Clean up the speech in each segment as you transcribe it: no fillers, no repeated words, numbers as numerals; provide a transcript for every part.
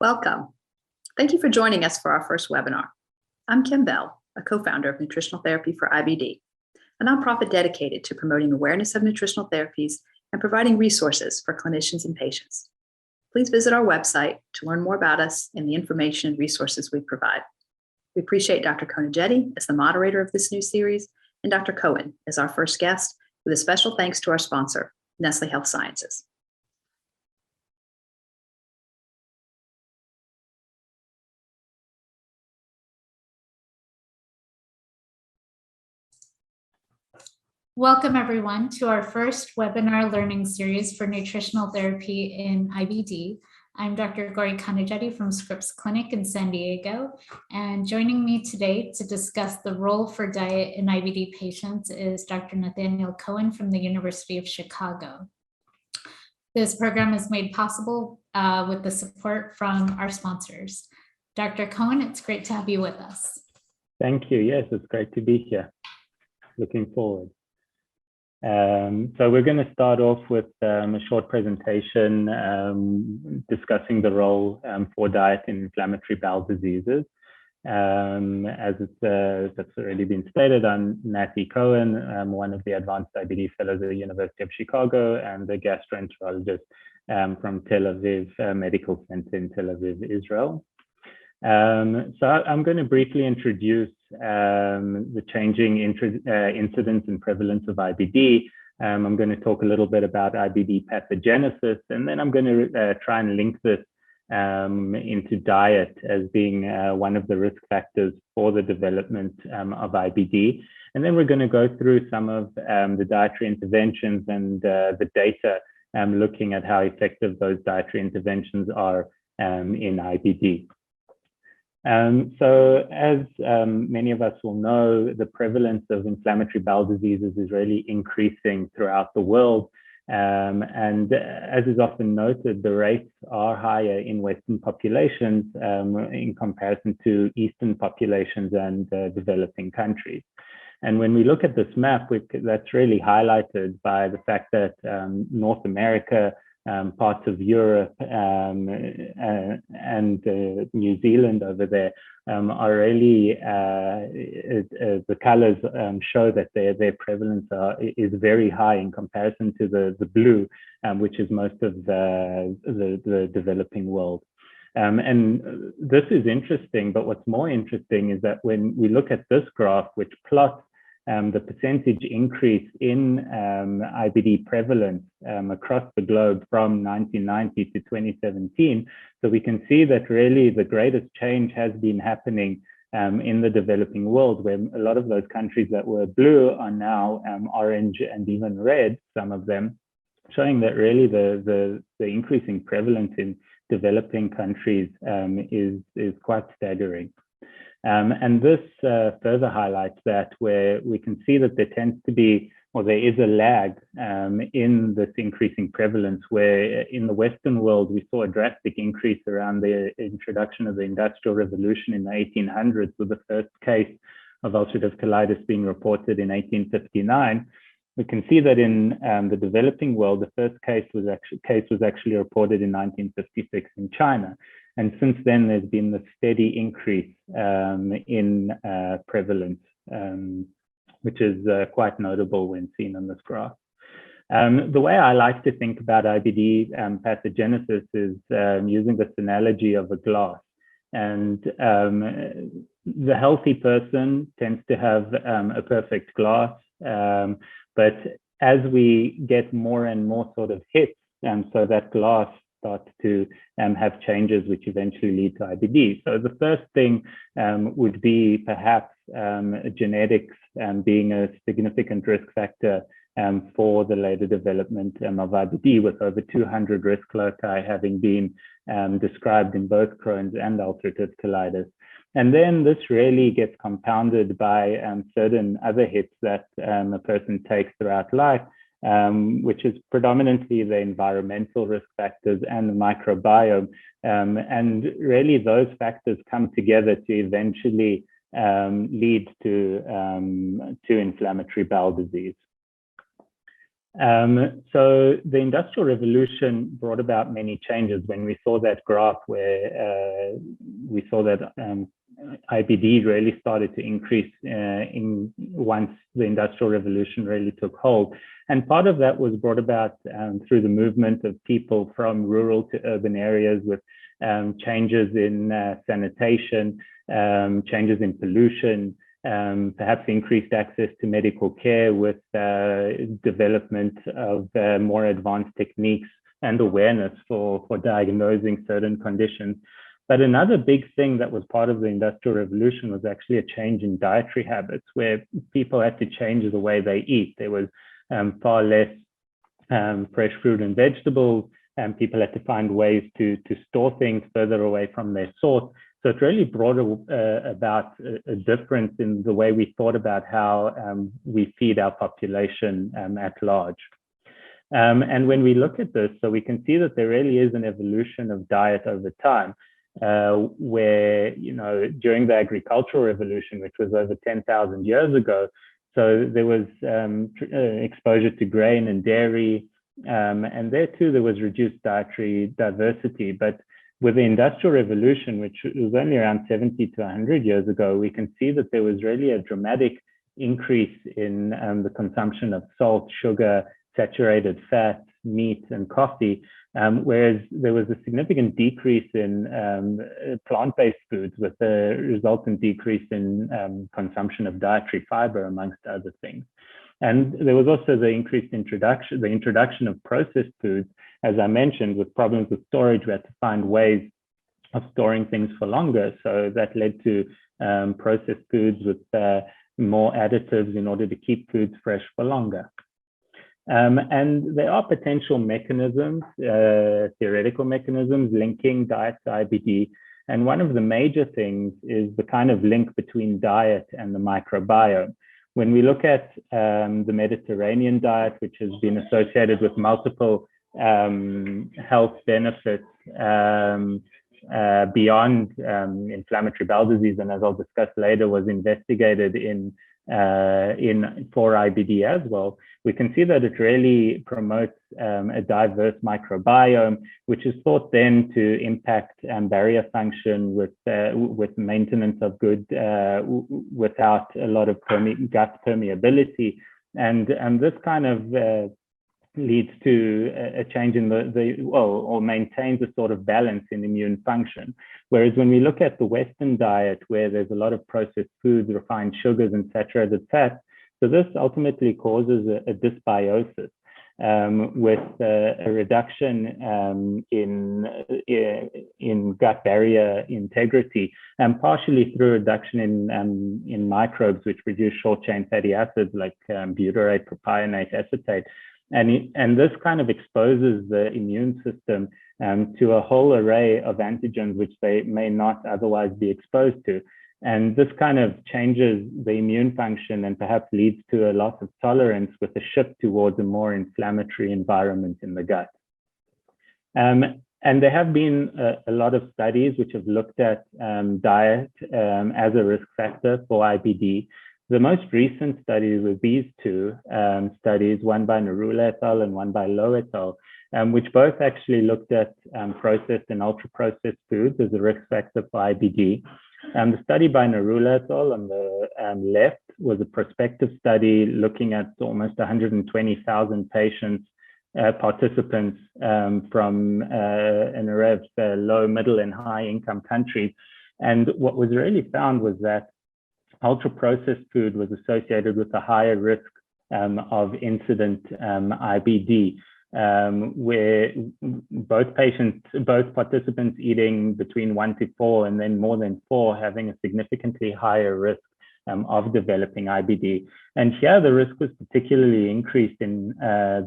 Welcome. Thank you for joining us for our first webinar. I'm Kim Bell, a co-founder of Nutritional Therapy for IBD, a nonprofit dedicated to promoting awareness of nutritional therapies and providing resources for clinicians and patients. Please visit our website to learn more about us and the information and resources we provide. We appreciate Dr. Konijeti as the moderator of this new series and Dr. Cohen as our first guest, with a special thanks to our sponsor, Nestle Health Sciences. Welcome everyone to our first webinar learning series for nutritional therapy in IBD. I'm Dr. Konijeti from Scripps Clinic in San Diego, and joining me today to discuss the role for diet in IBD patients is Dr. Nathaniel Cohen from the University of Chicago. This program is made possible with the support from our sponsors. Dr. Cohen, it's great to have you with us. Thank you. Yes, it's great to be here. Looking forward. So we're going to start off with a short presentation discussing the role for diet in inflammatory bowel diseases. As that's already been stated, I'm Nathaniel Cohen, one of the Advanced IBD Fellows at the University of Chicago and the gastroenterologist from Tel Aviv Medical Center in Tel Aviv, Israel. So I'm going to briefly introduce the changing incidence and prevalence of IBD. I'm going to talk a little bit about IBD pathogenesis, and then I'm going to try and link this into diet as being one of the risk factors for the development of IBD. And then we're going to go through some of the dietary interventions and the data looking at how effective those dietary interventions are in IBD. So as many of us will know, the prevalence of inflammatory bowel diseases is really increasing throughout the world. And as is often noted, the rates are higher in Western populations in comparison to Eastern populations and developing countries. And when we look at this map, that's really highlighted by the fact that North America, parts of Europe and New Zealand over there are really, the colors show that their prevalence is very high in comparison to the blue, which is most of the developing world. And this is interesting, but what's more interesting is that when we look at this graph, which plots the percentage increase in IBD prevalence across the globe from 1990 to 2017. So we can see that really the greatest change has been happening in the developing world, where a lot of those countries that were blue are now orange and even red, some of them, showing that really the increasing prevalence in developing countries is quite staggering. And this further highlights that, where we can see that there tends to be, or there is a lag in this increasing prevalence, where in the Western world, we saw a drastic increase around the introduction of the Industrial Revolution in the 1800s, with the first case of ulcerative colitis being reported in 1859. We can see that in the developing world, the first case was actually reported in 1956 in China. And since then, there's been the steady increase in prevalence, which is quite notable when seen on this graph. The way I like to think about IBD pathogenesis is using this analogy of a glass. And the healthy person tends to have a perfect glass, but as we get more and more sort of hits, so that glass starts to have changes which eventually lead to IBD. So the first thing would be perhaps genetics being a significant risk factor for the later development of IBD, with over 200 risk loci having been described in both Crohn's and ulcerative colitis. And then this really gets compounded by certain other hits that a person takes throughout life, which is predominantly the environmental risk factors and the microbiome. And really those factors come together to eventually lead to inflammatory bowel disease. So the Industrial Revolution brought about many changes. When we saw that graph where we saw that IBD really started to increase once the Industrial Revolution really took hold. And part of that was brought about through the movement of people from rural to urban areas with changes in sanitation, changes in pollution, perhaps increased access to medical care with development of more advanced techniques and awareness for diagnosing certain conditions. But another big thing that was part of the Industrial Revolution was actually a change in dietary habits, where people had to change the way they eat. There was far less fresh fruit and vegetables, and people had to find ways to store things further away from their source. So it really brought about a difference in the way we thought about how we feed our population at large. And when we look at this, so we can see that there really is an evolution of diet over time, where, you know, during the agricultural revolution, which was over 10,000 years ago, so there was exposure to grain and dairy, and there too, there was reduced dietary diversity. But with the Industrial Revolution, which was only around 70 to 100 years ago, we can see that there was really a dramatic increase in the consumption of salt, sugar, saturated fat, meat, and coffee, whereas there was a significant decrease in plant-based foods with a resultant decrease in consumption of dietary fiber, amongst other things. And there was also the introduction of processed foods. As I mentioned, with problems with storage, we had to find ways of storing things for longer. So that led to processed foods with more additives in order to keep foods fresh for longer. And there are potential mechanisms, theoretical mechanisms linking diet to IBD. And one of the major things is the kind of link between diet and the microbiome. When we look at the Mediterranean diet, which has been associated with multiple health benefits beyond inflammatory bowel disease, and as I'll discuss later, was investigated for IBD as well, we can see that it really promotes a diverse microbiome, which is thought then to impact barrier function with maintenance of good without a lot of gut permeability, and this kind of leads to a change in or maintains a sort of balance in immune function. Whereas when we look at the Western diet, where there's a lot of processed foods, refined sugars, and saturated fats, so this ultimately causes a dysbiosis with a reduction in gut barrier integrity, and partially through reduction in microbes which produce short-chain fatty acids like butyrate, propionate, acetate. And this kind of exposes the immune system to a whole array of antigens which they may not otherwise be exposed to. And this kind of changes the immune function and perhaps leads to a loss of tolerance with a shift towards a more inflammatory environment in the gut. And there have been a lot of studies which have looked at diet as a risk factor for IBD. The most recent studies were these two studies, one by Narula et al. And one by Lowe et al., which both actually looked at processed and ultra-processed foods as a risk factor for IBD. The study by Narula et al. On the left was a prospective study looking at almost 120,000 participants from an array of low, middle, and high income countries. And what was really found was that ultra-processed food was associated with a higher risk of incident IBD, where both participants eating between 1 to 4 and then more than 4 having a significantly higher risk of developing IBD. And here the risk was particularly increased in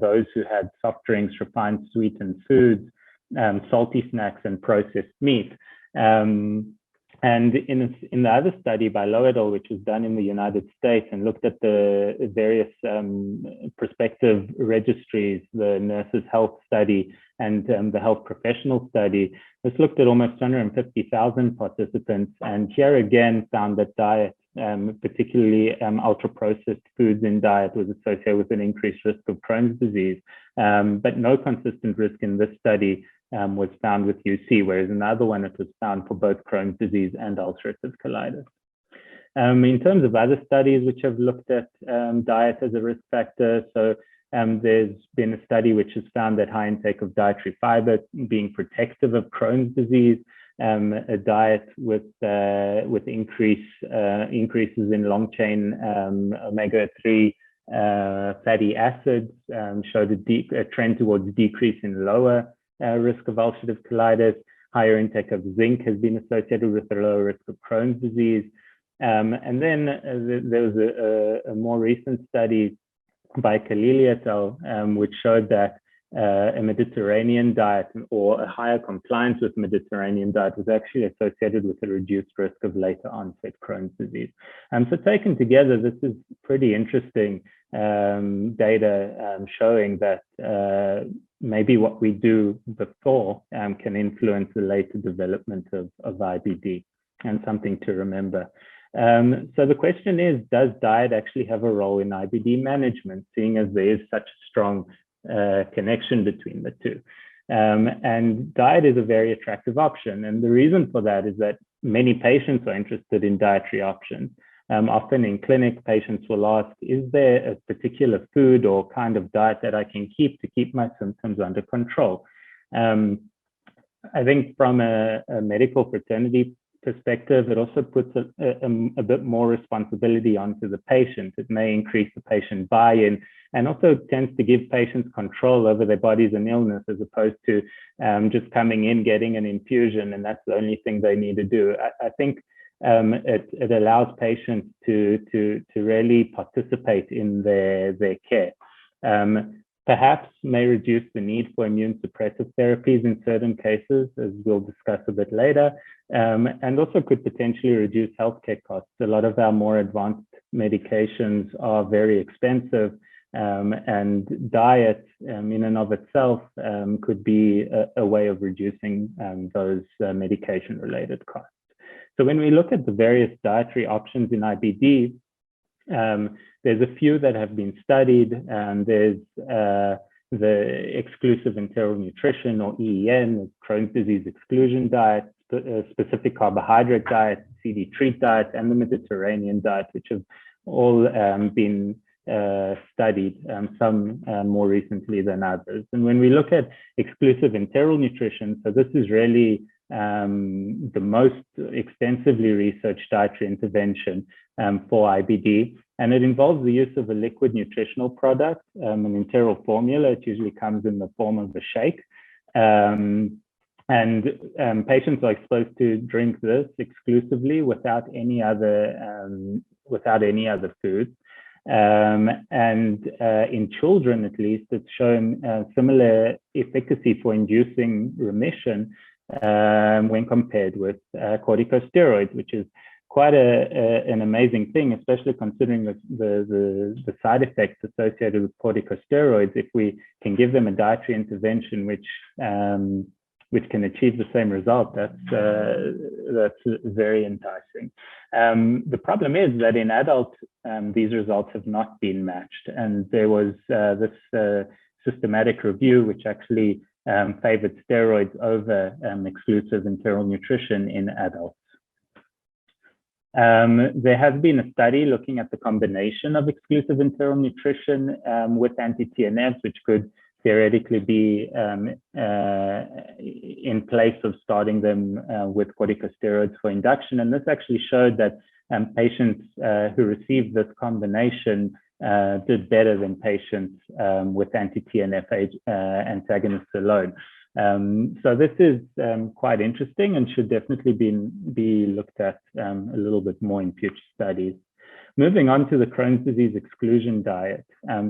those who had soft drinks, refined sweetened foods, salty snacks, and processed meat. And in the other study by Lowe et al., which was done in the United States and looked at the various prospective registries, the Nurses' Health Study and the Health Professional Study, this looked at almost 250,000 participants, and here again found that diet particularly ultra-processed foods in diet, was associated with an increased risk of Crohn's disease. But no consistent risk in this study was found with UC, whereas in the other one, it was found for both Crohn's disease and ulcerative colitis. In terms of other studies which have looked at diet as a risk factor, so there's been a study which has found that high intake of dietary fiber being protective of Crohn's disease, a diet with increases in long-chain omega-3 fatty acids showed a trend towards decrease in lower risk of ulcerative colitis. Higher intake of zinc has been associated with a lower risk of Crohn's disease. And then there was a more recent study by Khalili et al., which showed that a Mediterranean diet or a higher compliance with Mediterranean diet was actually associated with a reduced risk of later onset Crohn's disease. So taken together, this is pretty interesting data showing that maybe what we do before can influence the later development of IBD, and something to remember. So the question is, does diet actually have a role in IBD management, seeing as there is such a strong connection between the two? And diet is a very attractive option. And the reason for that is that many patients are interested in dietary options. Often in clinic, patients will ask, is there a particular food or kind of diet that I can keep to keep my symptoms under control? I think from a medical fraternity perspective, it also puts a bit more responsibility onto the patient. It may increase the patient buy-in and also tends to give patients control over their bodies and illness, as opposed to just coming in, getting an infusion, and that's the only thing they need to do. I think it allows patients to really participate in their care. Perhaps may reduce the need for immune suppressive therapies in certain cases, as we'll discuss a bit later, and also could potentially reduce healthcare costs. A lot of our more advanced medications are very expensive, and diet in and of itself could be a way of reducing those medication-related costs. So when we look at the various dietary options in IBD, there's a few that have been studied. There's the exclusive enteral nutrition, or EEN, Crohn's disease exclusion diet, specific carbohydrate diet, CD treat diet, and the Mediterranean diet, which have all been studied, some more recently than others. And when we look at exclusive enteral nutrition, so this is really the most extensively researched dietary intervention for IBD, and it involves the use of a liquid nutritional product, an enteral formula. It usually comes in the form of a shake, and patients are exposed to drink this exclusively without any other foods. And in children, at least, it's shown similar efficacy for inducing remission when compared with corticosteroids, which is quite an amazing thing, especially considering the side effects associated with corticosteroids. If we can give them a dietary intervention which can achieve the same result, that's very enticing. The problem is that in adults, these results have not been matched, and there was this systematic review which actually favored steroids over exclusive enteral nutrition in adults. There has been a study looking at the combination of exclusive enteral nutrition with anti-TNFs, which could theoretically be in place of starting them with corticosteroids for induction. And this actually showed that patients who received this combination did better than patients with anti-TNF antagonists alone. So this is quite interesting and should definitely be looked at a little bit more in future studies. Moving on to the Crohn's disease exclusion diet.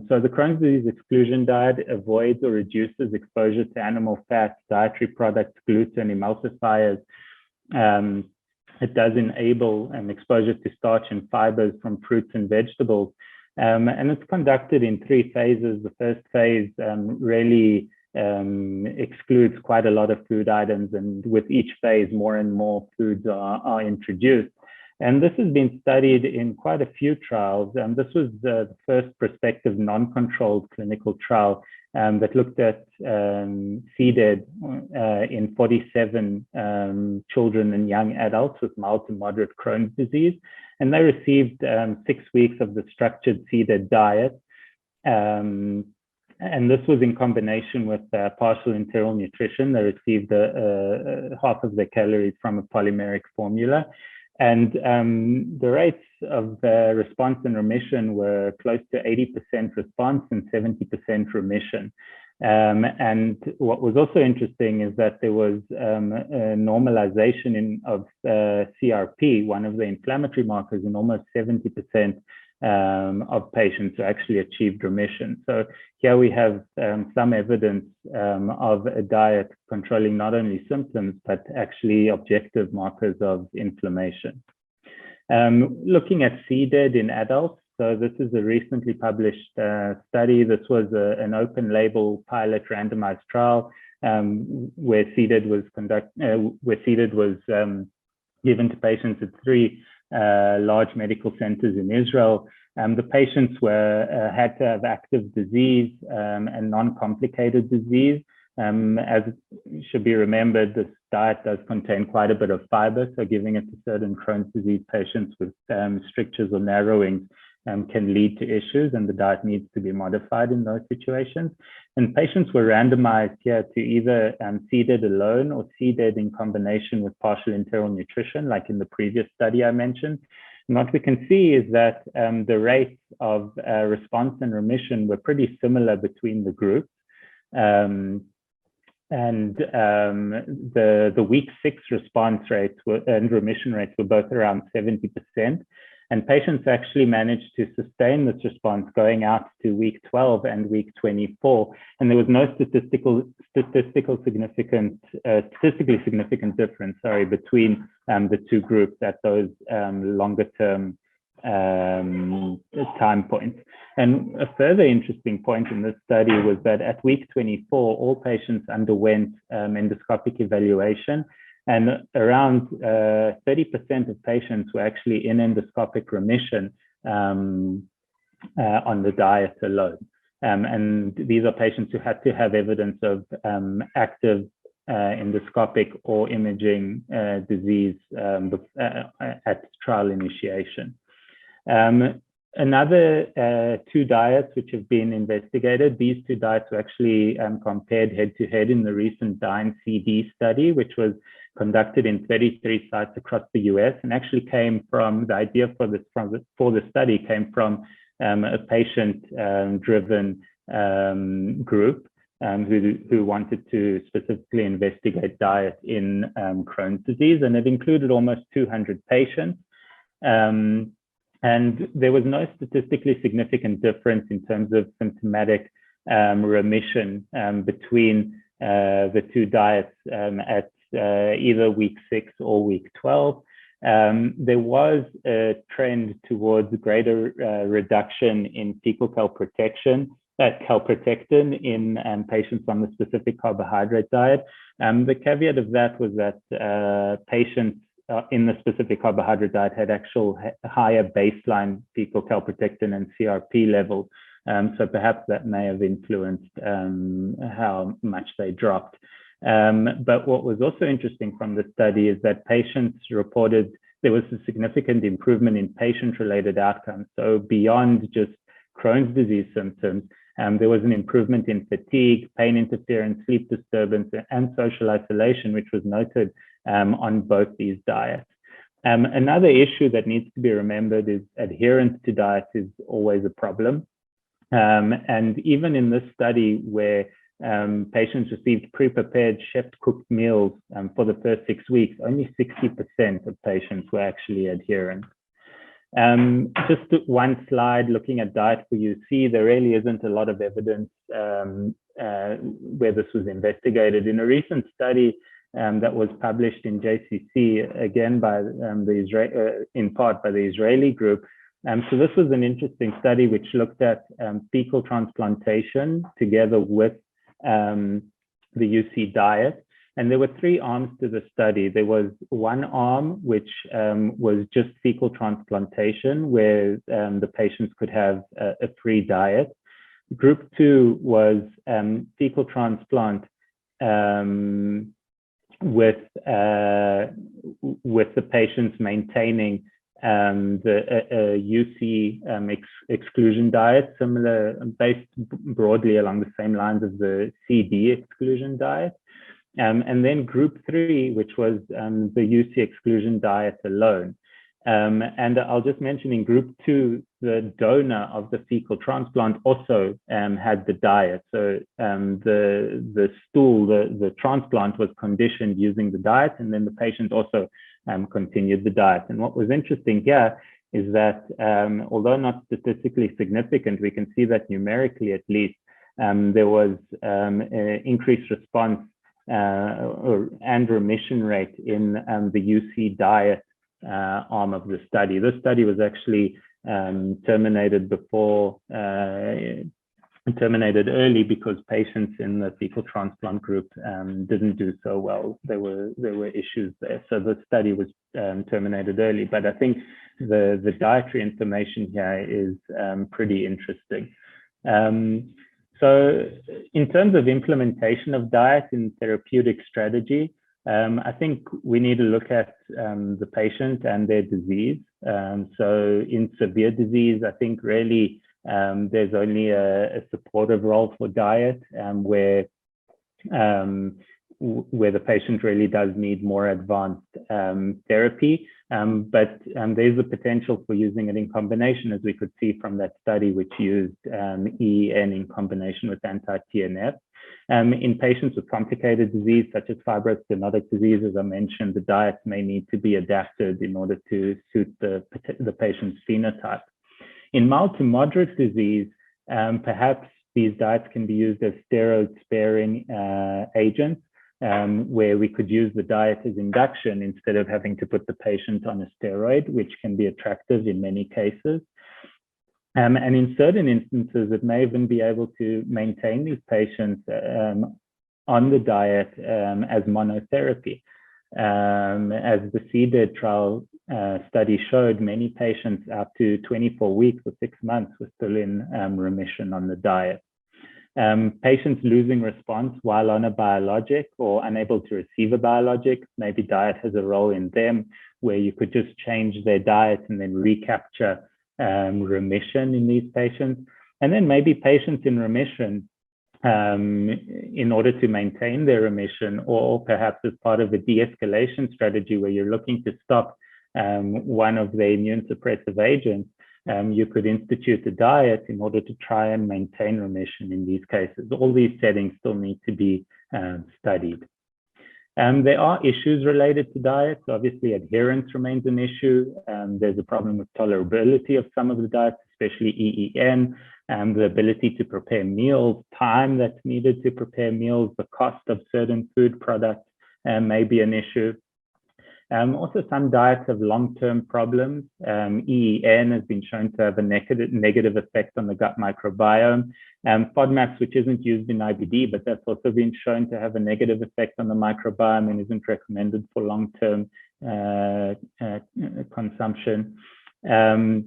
So the Crohn's disease exclusion diet avoids or reduces exposure to animal fats, dietary products, gluten, emulsifiers. It does enable exposure to starch and fibers from fruits and vegetables. And it's conducted in 3 phases. The first phase really excludes quite a lot of food items, and with each phase, more and more foods are introduced. And this has been studied in quite a few trials. This was the first prospective non-controlled clinical trial that looked at CDED in 47 children and young adults with mild to moderate Crohn's disease. And they received 6 weeks of the structured CDED diet. And this was in combination with partial enteral nutrition. They received half of their calories from a polymeric formula. And the rates of response and remission were close to 80% response and 70% remission. And what was also interesting is that there was a normalization of CRP, one of the inflammatory markers, in almost 70% of patients who actually achieved remission. So here we have some evidence of a diet controlling not only symptoms, but actually objective markers of inflammation. Looking at CDED in adults, so this is a recently published study. This was an open label pilot randomized trial where CDED was given to patients at 3 large medical centers in Israel. The patients had to have active disease and non-complicated disease. As should be remembered, this diet does contain quite a bit of fiber, so giving it to certain Crohn's disease patients with strictures or narrowings can lead to issues, and the diet needs to be modified in those situations. And patients were randomized here to either CDED alone or CDED in combination with partial enteral nutrition, like in the previous study I mentioned. And what we can see is that the rates of response and remission were pretty similar between the groups. And the week 6 response rates and remission rates were both around 70%. And patients actually managed to sustain this response going out to week 12 and week 24. And there was no statistically significant difference, between the two groups at those longer term time points. And a further interesting point in this study was that at week 24, all patients underwent endoscopic evaluation, and around 30% of patients were actually in endoscopic remission on the diet alone. And these are patients who had to have evidence of active endoscopic or imaging disease at trial initiation. Another 2 diets which have been investigated, these 2 diets were actually compared head-to-head in the recent DINE-CD study, which was conducted in 33 sites across the US, and actually came from, the idea for the study came from a patient-driven group who wanted to specifically investigate diet in Crohn's disease, and it included almost 200 patients. And there was no statistically significant difference in terms of symptomatic remission between the 2 diets at either week 6 or week 12. There was a trend towards greater reduction in fecal calprotectin in patients on the specific carbohydrate diet. The caveat of that was that patients in the specific carbohydrate diet had actual higher baseline fecal calprotectin and CRP levels. So perhaps that may have influenced how much they dropped. But what was also interesting from the study is that patients reported there was a significant improvement in patient-related outcomes. So beyond just Crohn's disease symptoms, there was an improvement in fatigue, pain interference, sleep disturbance, and social isolation, which was noted on both these diets. Another issue that needs to be remembered is adherence to diet is always a problem. And even in this study where patients received pre-prepared chef-cooked meals for the first 6 weeks, only 60% of patients were actually adherent. Just one slide looking at diet for UC, there really isn't a lot of evidence where this was investigated. In a recent study that was published in JCC, again by in part by the Israeli group. So this was an interesting study which looked at fecal transplantation together with the UC diet. And there were 3 arms to the study. There was one arm, which was just fecal transplantation, where the patients could have a free diet. Group 2 was fecal transplant with the patients maintaining the UC exclusion diet, similar, based broadly along the same lines of the CD exclusion diet. And then group 3, which was the UC exclusion diet alone. And I'll just mention in group 2, the donor of the fecal transplant also had the diet. So the stool, the transplant was conditioned using the diet, and then the patient also continued the diet. And what was interesting here is that although not statistically significant, we can see that numerically at least, there was an increased response and remission rate in the UC diet arm of the study. This study was actually terminated early because patients in the fecal transplant group didn't do so well. There were issues there, so the study was terminated early. But I think the dietary information here is pretty interesting. So in terms of implementation of diet in therapeutic strategy, I think we need to look at the patient and their disease. So in severe disease, I think really there's only a supportive role for diet, where the patient really does need more advanced therapy. But there's the potential for using it in combination, as we could see from that study, which used EEN in combination with anti-TNF. In patients with complicated disease, such as fibrostenotic disease, as I mentioned, the diet may need to be adapted in order to suit the patient's phenotype. In mild to moderate disease, perhaps these diets can be used as steroid-sparing agents, where we could use the diet as induction instead of having to put the patient on a steroid, which can be attractive in many cases. And in certain instances, it may even be able to maintain these patients on the diet as monotherapy. As the CDED trial study showed, many patients up to 24 weeks or 6 months were still in remission on the diet. Patients losing response while on a biologic or unable to receive a biologic, maybe diet has a role in them, where you could just change their diet and then recapture remission in these patients. And then maybe patients in remission, in order to maintain their remission, or perhaps as part of a de-escalation strategy where you're looking to stop one of the immune suppressive agents, you could institute a diet in order to try and maintain remission in these cases. All these settings still need to be studied. There are issues related to diet. So obviously, adherence remains an issue. There's a problem with tolerability of some of the diets, especially EEN, the ability to prepare meals, time that's needed to prepare meals, the cost of certain food products may be an issue. Also, some diets have long-term problems. EEN has been shown to have a negative effect on the gut microbiome. FODMAPs, which isn't used in IBD, but that's also been shown to have a negative effect on the microbiome and isn't recommended for long-term consumption. And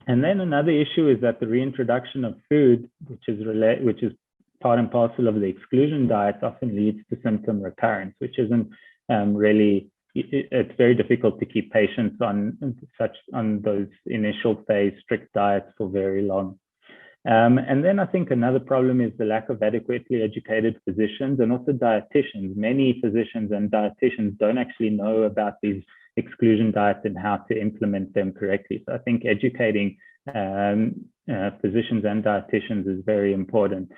then another issue is that the reintroduction of food, which is part and parcel of the exclusion diet, often leads to symptom recurrence, which isn't really. It's very difficult to keep patients on those initial phase strict diets for very long. And then I think another problem is the lack of adequately educated physicians and also dietitians. Many physicians and dietitians don't actually know about these exclusion diets and how to implement them correctly. So I think educating physicians and dietitians is very important.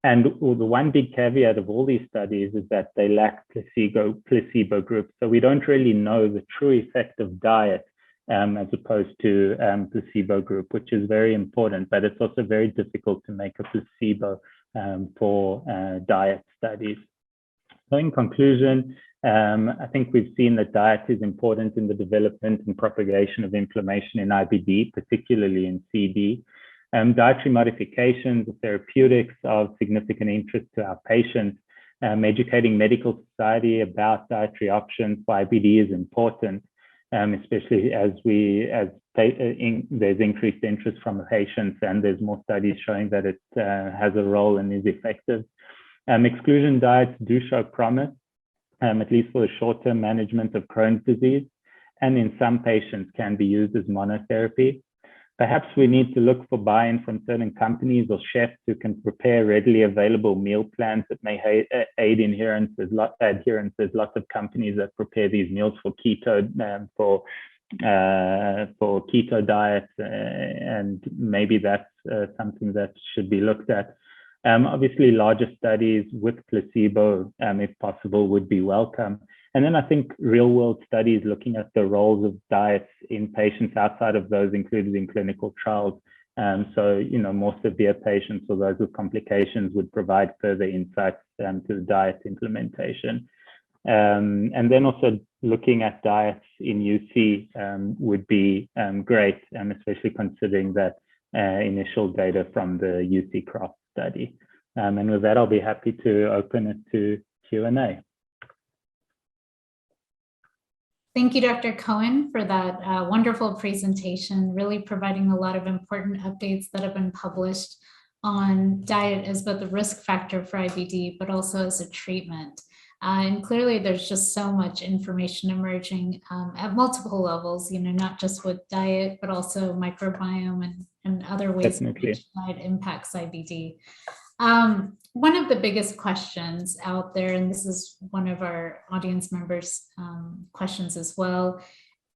And the one big caveat of all these studies is that they lack placebo groups. So we don't really know the true effect of diet as opposed to placebo group, which is very important, but it's also very difficult to make a placebo for diet studies. So in conclusion, I think we've seen that diet is important in the development and propagation of inflammation in IBD, particularly in CD. Dietary modifications, therapeutics are of significant interest to our patients. educating medical society about dietary options for IBD is important, especially as there's increased interest from patients and there's more studies showing that it has a role and is effective. Exclusion diets do show promise, at least for the short-term management of Crohn's disease, and in some patients can be used as monotherapy. Perhaps we need to look for buy-in from certain companies or chefs who can prepare readily available meal plans that may aid adherence. There's lots of companies that prepare these meals for keto diets, and maybe that's something that should be looked at. Obviously, larger studies with placebo, if possible, would be welcome. And then I think real-world studies looking at the roles of diets in patients outside of those included in clinical trials. So, more severe patients or those with complications would provide further insights to the diet implementation. And then also looking at diets in UC would be great, especially considering that initial data from the UC Cross study. And with that, I'll be happy to open it to Q&A. Thank you, Dr. Cohen, for that wonderful presentation, really providing a lot of important updates that have been published on diet as both a risk factor for IBD, but also as a treatment. And clearly, there's just so much information emerging at multiple levels, not just with diet, but also microbiome and other ways in which diet impacts IBD. One of the biggest questions out there, and this is one of our audience members' questions as well,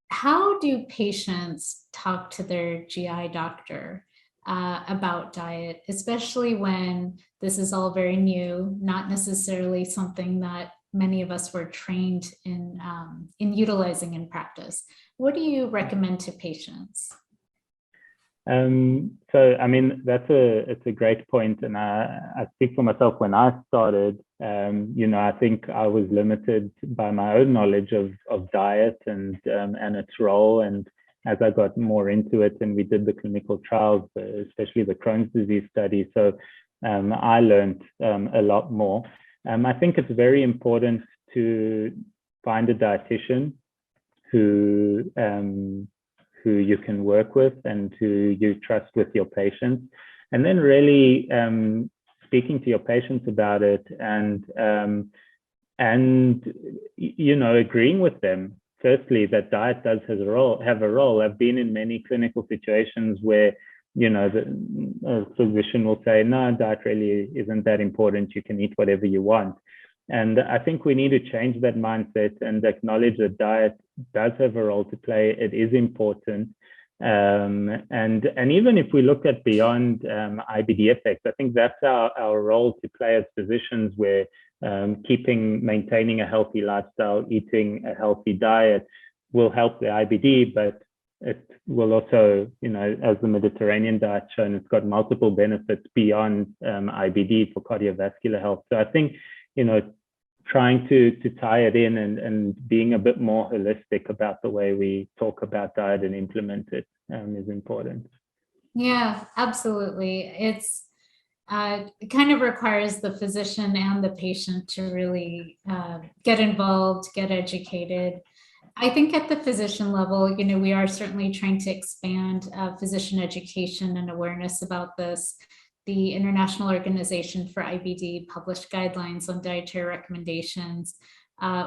how do patients talk to their GI doctor about diet, especially when this is all very new, not necessarily something that many of us were trained in utilizing in practice? What do you recommend to patients? So, I mean, it's a great point. And I speak for myself. When I started, I think I was limited by my own knowledge of diet and its role. And as I got more into it and we did the clinical trials, especially the Crohn's disease study, so I learned a lot more. I think it's very important to find a dietitian who you can work with and who you trust with your patients, and then really speaking to your patients about it and agreeing with them. Firstly, that diet does have a role. I've been in many clinical situations where the physician will say, no, diet really isn't that important. You can eat whatever you want. And I think we need to change that mindset and acknowledge that diet does have a role to play. It is important. And even if we look at beyond IBD effects, I think that's our role to play as physicians, where maintaining a healthy lifestyle, eating a healthy diet will help the IBD, but it will also, as the Mediterranean diet shown, it's got multiple benefits beyond IBD for cardiovascular health. So I think, trying to tie it in and being a bit more holistic about the way we talk about diet and implement it is important. Yeah, absolutely. It kind of requires the physician and the patient to really get involved, get educated. I think at the physician level, we are certainly trying to expand physician education and awareness about this. The International Organization for IBD published guidelines on dietary recommendations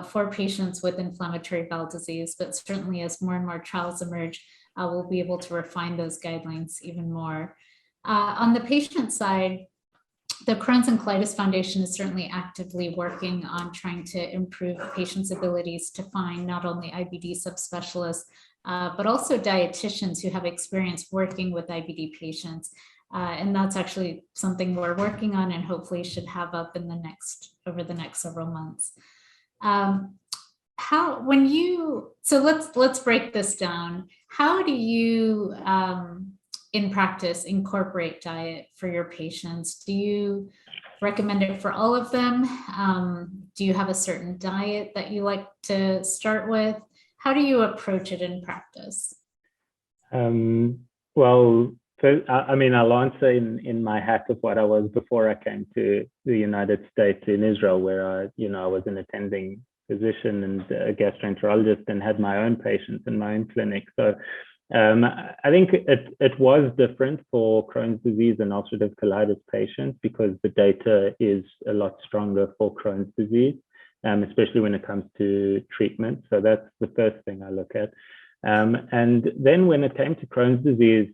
for patients with inflammatory bowel disease, but certainly as more and more trials emerge, we'll be able to refine those guidelines even more. On the patient side, the Crohn's and Colitis Foundation is certainly actively working on trying to improve patients' abilities to find not only IBD subspecialists, but also dietitians who have experience working with IBD patients. And that's actually something we're working on and hopefully should have up over the next several months. Let's break this down. How do you, in practice, incorporate diet for your patients? Do you recommend it for all of them? Do you have a certain diet that you like to start with? How do you approach it in practice? Well, So, I mean, I'll answer in my hat of what I was before I came to the United States in Israel, where I was an attending physician and a gastroenterologist and had my own patients in my own clinic. So I think it was different for Crohn's disease and ulcerative colitis patients because the data is a lot stronger for Crohn's disease, especially when it comes to treatment. So that's the first thing I look at. And then when it came to Crohn's disease,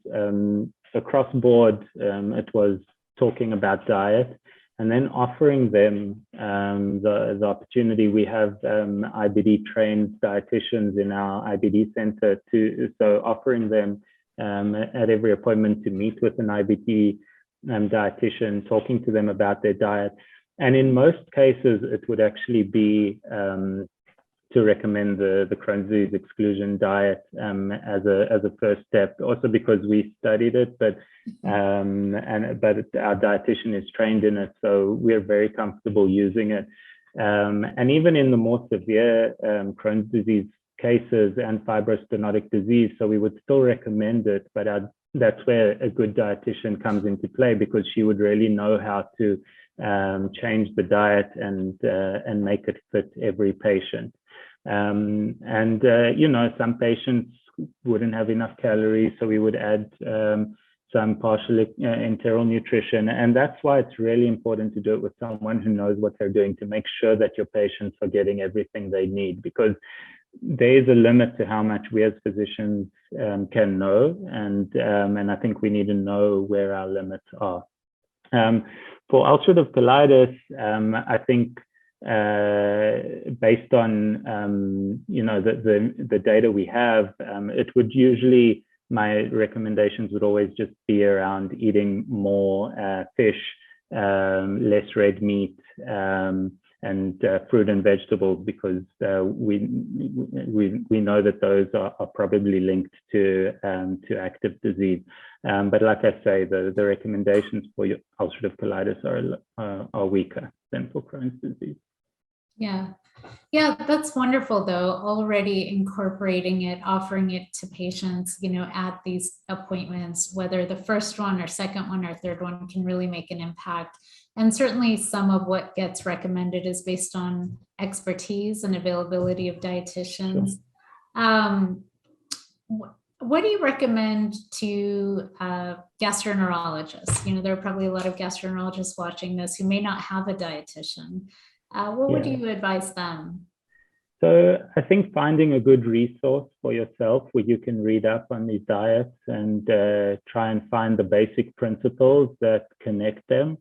across board, it was talking about diet and then offering them the opportunity. We have IBD trained dietitians in our IBD center so offering them at every appointment to meet with an IBD dietitian, talking to them about their diet. And in most cases, it would actually be to recommend the Crohn's disease exclusion diet as a first step, also because we studied it, but our dietitian is trained in it, so we're very comfortable using it. And even in the more severe Crohn's disease cases and fibrostenotic disease, so we would still recommend it, but that's where a good dietitian comes into play, because she would really know how to change the diet and make it fit every patient. Some patients wouldn't have enough calories, so we would add some partial enteral nutrition. And that's why it's really important to do it with someone who knows what they're doing, to make sure that your patients are getting everything they need, because there is a limit to how much we as physicians can know. And I think we need to know where our limits are. For ulcerative colitis, I think based on the data we have, it would usually, my recommendations would always just be around eating more fish, less red meat, and fruit and vegetables, because we know that those are probably linked to active disease. But like I say, the recommendations for your ulcerative colitis are weaker than for Crohn's disease. Yeah, that's wonderful though, already incorporating it, offering it to patients, at these appointments, whether the first one or second one or third one can really make an impact. And certainly some of what gets recommended is based on expertise and availability of dietitians. Sure. What do you recommend to gastroenterologists? There are probably a lot of gastroenterologists watching this who may not have a dietitian. What would you advise them? So I think finding a good resource for yourself where you can read up on these diets and try and find the basic principles that connect them.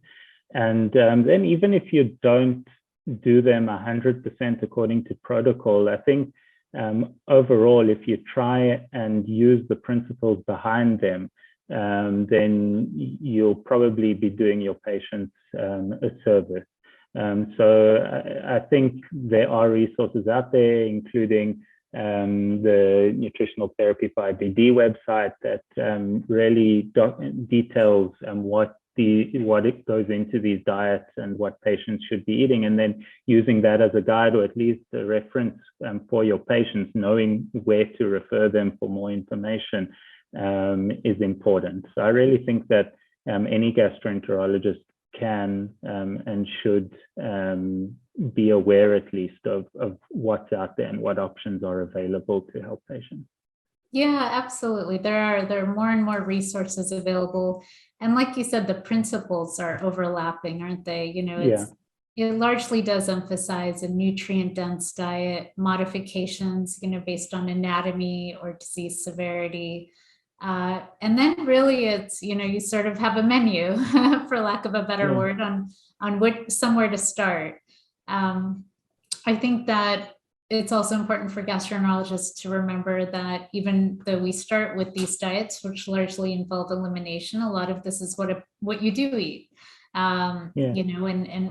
And then even if you don't do them 100% according to protocol, I think overall, if you try and use the principles behind them, then you'll probably be doing your patients a service. So I think there are resources out there, including the Nutritional Therapy for IBD website that really details what it goes into these diets and what patients should be eating, and then using that as a guide, or at least a reference for your patients, knowing where to refer them for more information is important. So I really think that any gastroenterologist can and should be aware at least of what's out there and what options are available to help patients. Yeah, absolutely. There are more and more resources available. And like you said, the principles are overlapping, aren't they? It largely does emphasize a nutrient-dense diet, modifications, based on anatomy or disease severity. And then really it's, you sort of have a menu, for lack of a better word, on somewhere to start. I think that it's also important for gastroenterologists to remember that even though we start with these diets, which largely involve elimination, a lot of this is what you do eat. And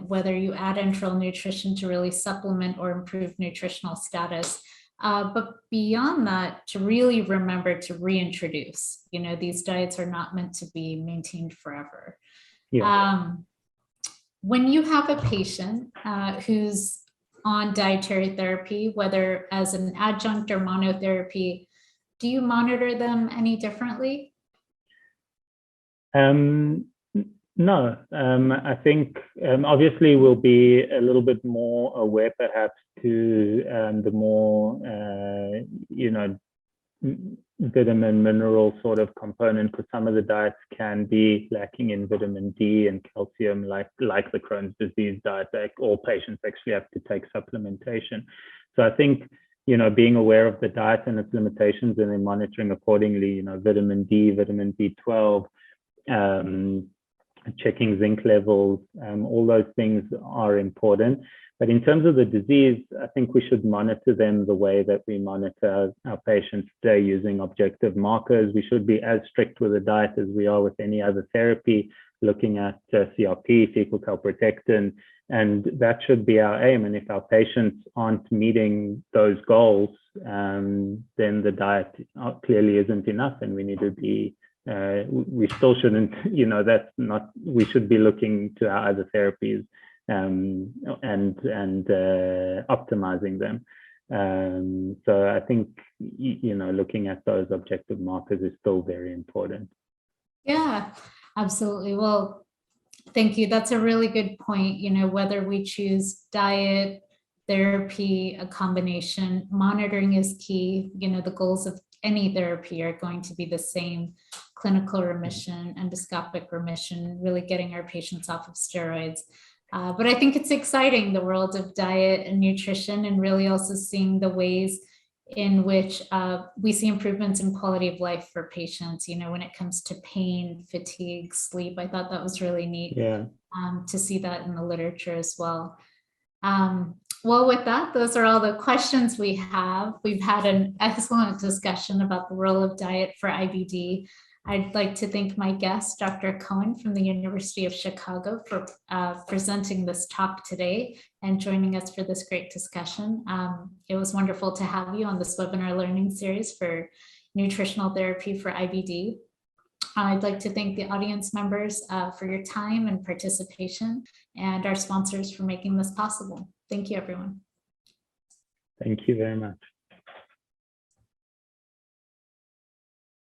whether you add enteral nutrition to really supplement or improve nutritional status. But beyond that, to really remember to reintroduce, these diets are not meant to be maintained forever. When you have a patient who's on dietary therapy, whether as an adjunct or monotherapy, do you monitor them any differently? No, I think obviously we'll be a little bit more aware perhaps to the more, vitamin mineral sort of component, because some of the diets can be lacking in vitamin D and calcium, like the Crohn's disease diet. Like all patients actually have to take supplementation. So I think, being aware of the diet and its limitations and then monitoring accordingly, vitamin D, vitamin B12, checking zinc levels, all those things are important. But in terms of the disease, I think we should monitor them the way that we monitor our patients today, using objective markers. We should be as strict with the diet as we are with any other therapy, looking at CRP, fecal calprotectin, and that should be our aim. And if our patients aren't meeting those goals, then the diet clearly isn't enough, and we need to be we still shouldn't, that's not, we should be looking to our other therapies and optimizing them. So I think, looking at those objective markers is still very important. Yeah, absolutely. Well, thank you. That's a really good point. Whether we choose diet, therapy, a combination, monitoring is key. The goals of any therapy are going to be the same: clinical remission, endoscopic remission, really getting our patients off of steroids. But I think it's exciting, the world of diet and nutrition, and really also seeing the ways in which we see improvements in quality of life for patients, when it comes to pain, fatigue, sleep. I thought that was really neat to see that in the literature as well. Well, with that, those are all the questions we have. We've had an excellent discussion about the role of diet for IBD. I'd like to thank my guest, Dr. Cohen from the University of Chicago, for presenting this talk today and joining us for this great discussion. It was wonderful to have you on this webinar learning series for nutritional therapy for IBD. I'd like to thank the audience members for your time and participation, and our sponsors for making this possible. Thank you, everyone. Thank you very much.